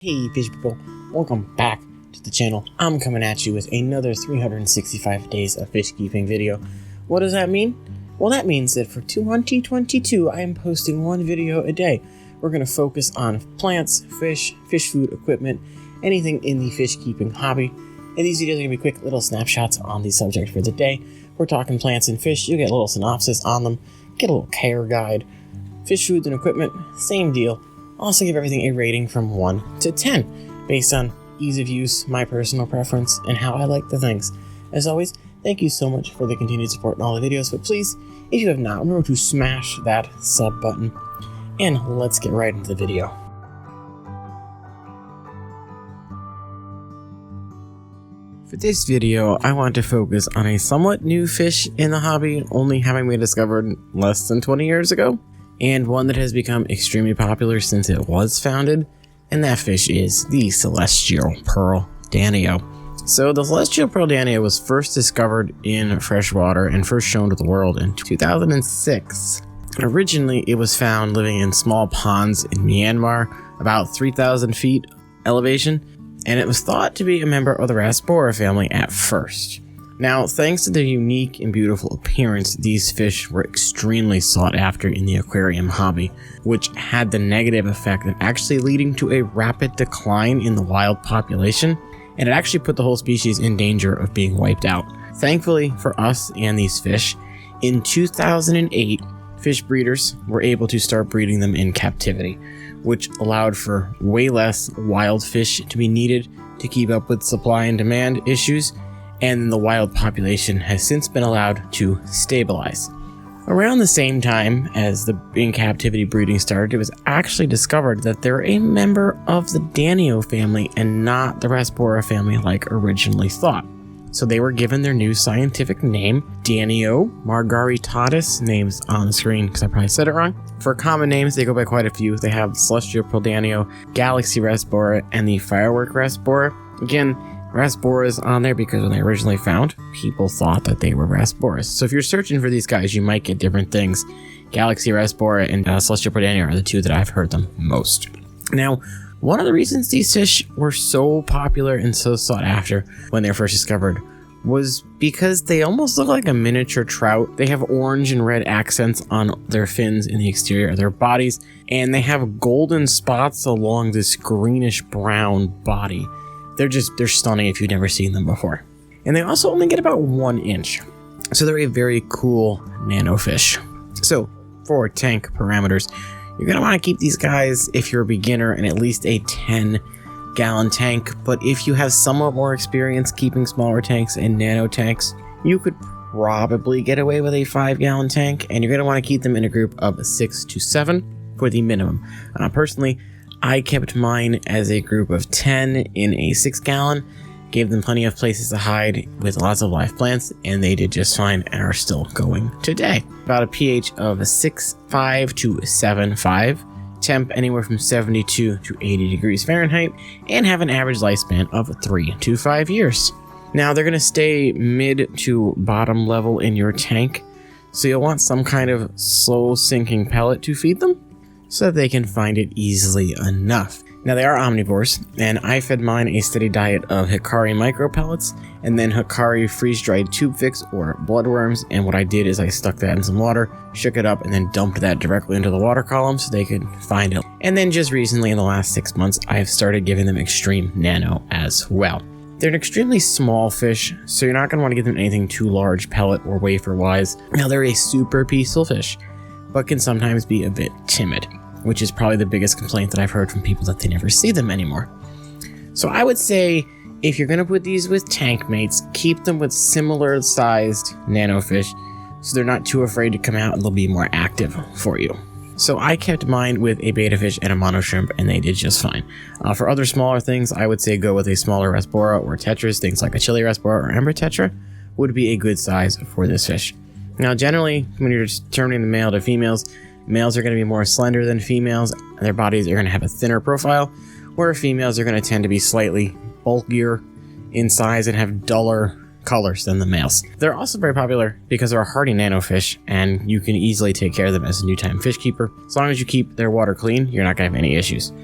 Hey fish people, welcome back to the channel. I'm coming at you with another 365 days of fish keeping video. What does that mean? Well, that means that for 2022 I am posting one video a day. We're going to focus on plants, fish food, equipment, anything in the fish keeping hobby. And these videos are going to be quick little snapshots on the subject for the day. We're talking plants and fish. You'll get a little synopsis on them, get a little care guide. Fish foods and equipment, same deal. Also give everything a rating from 1 to 10, based on ease of use, my personal preference, and how I like the things. As always, thank you so much for the continued support in all the videos, but please, if you have not, remember to smash that sub button, and let's get right into the video. For this video, I want to focus on a somewhat new fish in the hobby, only having been discovered less than 20 years ago. And one that has become extremely popular since it was founded, and that fish is the Celestial Pearl Danio. So the Celestial Pearl Danio was first discovered in freshwater and first shown to the world in 2006. Originally, it was found living in small ponds in Myanmar, about 3,000 feet elevation, and it was thought to be a member of the Rasbora family at first. Now, thanks to their unique and beautiful appearance, these fish were extremely sought after in the aquarium hobby, which had the negative effect of actually leading to a rapid decline in the wild population, and it actually put the whole species in danger of being wiped out. Thankfully for us and these fish, in 2008, fish breeders were able to start breeding them in captivity, which allowed for way less wild fish to be needed to keep up with supply and demand issues, and the wild population has since been allowed to stabilize. Around the same time as the in captivity breeding started, it was actually discovered that they're a member of the Danio family and not the Rasbora family like originally thought. So they were given their new scientific name, Danio margaritatus, names on the screen because I probably said it wrong. For common names, they go by quite a few. They have Celestial Pearl Danio, Galaxy Rasbora, and the Firework Rasbora. Again, Rasbora is on there because when they originally found, people thought that they were Rasboras. So if you're searching for these guys, you might get different things. Galaxy Rasbora and Celestial Pearl Danio are the two that I've heard them most. Now, one of the reasons these fish were so popular and so sought after when they were first discovered was because they almost look like a miniature trout. They have orange and red accents on their fins in the exterior of their bodies, and they have golden spots along this greenish brown body. They're stunning if you've never seen them before. And they also only get about 1 inch. So they're a very cool nano fish. So for tank parameters, you're going to want to keep these guys, if you're a beginner, in at least a 10-gallon tank. But if you have somewhat more experience keeping smaller tanks and nano tanks, you could probably get away with a 5-gallon tank. And you're going to want to keep them in a group of 6 to 7 for the minimum. Personally, I kept mine as a group of 10 in a 6-gallon, gave them plenty of places to hide with lots of live plants, and they did just fine and are still going today. About a pH of 6.5 to 7.5, temp anywhere from 72 to 80 degrees Fahrenheit, and have an average lifespan of 3 to 5 years. Now, they're going to stay mid to bottom level in your tank, so you'll want some kind of slow sinking pellet to feed them, so that they can find it easily enough. Now, they are omnivores, and I fed mine a steady diet of Hikari micro pellets, and then Hikari freeze-dried tube fix or bloodworms, and what I did is I stuck that in some water, shook it up, and then dumped that directly into the water column so they could find it. And then just recently, in the last 6 months, I've started giving them extreme nano as well. They're an extremely small fish, so you're not going to want to give them anything too large pellet or wafer-wise. Now, they're a super peaceful fish, but can sometimes be a bit timid, which is probably the biggest complaint that I've heard from people, that they never see them anymore. So I would say, if you're going to put these with tank mates, keep them with similar sized nano fish so they're not too afraid to come out and they'll be more active for you. So I kept mine with a beta fish and a mono shrimp, and they did just fine. For other smaller things, I would say go with a smaller Rasbora or tetras. Things like a chili Rasbora or ember tetra would be a good size for this fish. Now, generally, when you're determining the male to females, males are going to be more slender than females, and their bodies are going to have a thinner profile, where females are going to tend to be slightly bulkier in size and have duller colors than the males. They're also very popular because they're a hardy nano fish, and you can easily take care of them as a new time fish keeper. As long as you keep their water clean, you're not going to have any issues.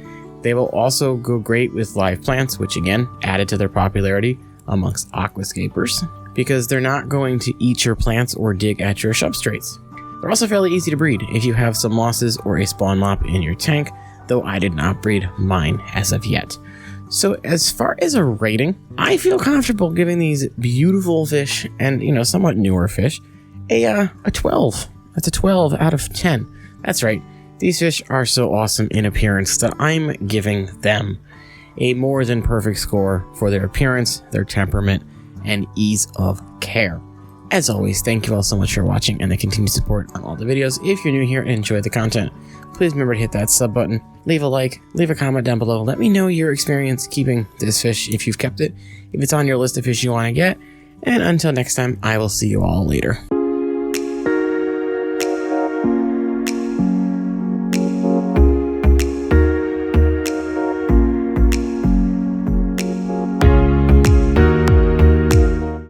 They will also go great with live plants, which again added to their popularity amongst aquascapers, because they're not going to eat your plants or dig at your substrates. They're also fairly easy to breed if you have some mosses or a spawn mop in your tank, though I did not breed mine as of yet. So as far as a rating, I feel comfortable giving these beautiful fish and, somewhat newer fish a 12. That's a 12 out of 10. That's right. These fish are so awesome in appearance that I'm giving them a more than perfect score for their appearance, their temperament, and ease of care. As always, thank you all so much for watching and the continued support on all the videos. If you're new here and enjoy the content, please remember to hit that sub button, leave a like, leave a comment down below. Let me know your experience keeping this fish if you've kept it, if it's on your list of fish you want to get. And until next time, I will see you all later.